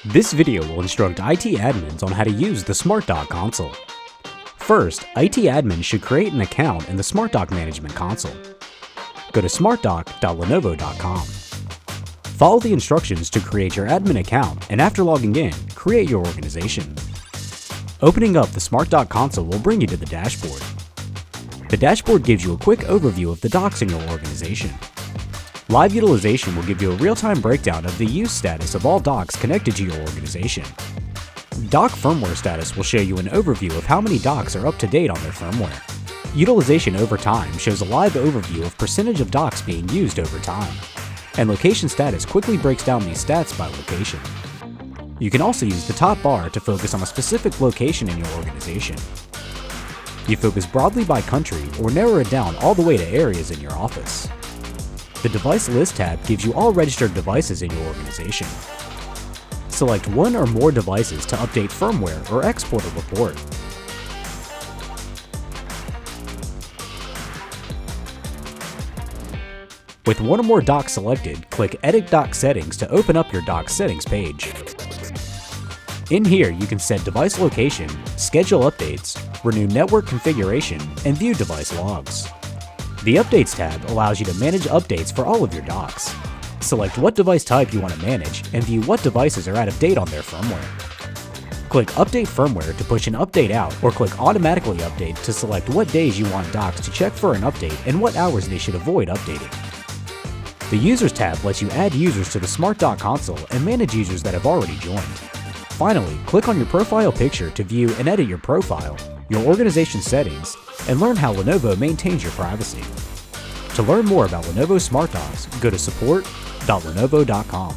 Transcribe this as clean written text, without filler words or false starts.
This video will instruct IT admins on how to use the SmartDock console. First, IT admins should create an account in the SmartDock Management Console. Go to smartdock.lenovo.com. Follow the instructions to create your admin account, and after logging in, create your organization. Opening up the SmartDock console will bring you to the dashboard. The dashboard gives you a quick overview of the docks in your organization. Live utilization will give you a real-time breakdown of the use status of all docks connected to your organization. Dock firmware status will show you an overview of how many docks are up to date on their firmware. Utilization over time shows a live overview of percentage of docks being used over time. And location status quickly breaks down these stats by location. You can also use the top bar to focus on a specific location in your organization. You focus broadly by country or narrow it down all the way to areas in your office. The Device List tab gives you all registered devices in your organization. Select one or more devices to update firmware or export a report. With one or more docks selected, click Edit Dock Settings to open up your dock settings page. In here, you can set device location, schedule updates, renew network configuration, and view device logs. The Updates tab allows you to manage updates for all of your docks. Select what device type you want to manage and view what devices are out of date on their firmware. Click Update Firmware to push an update out, or click Automatically Update to select what days you want docks to check for an update and what hours they should avoid updating. The Users tab lets you add users to the SmartDock console and manage users that have already joined. Finally, click on your profile picture to view and edit your profile, your organization settings, and learn how Lenovo maintains your privacy. To learn more about Lenovo SmartDocks, go to support.lenovo.com.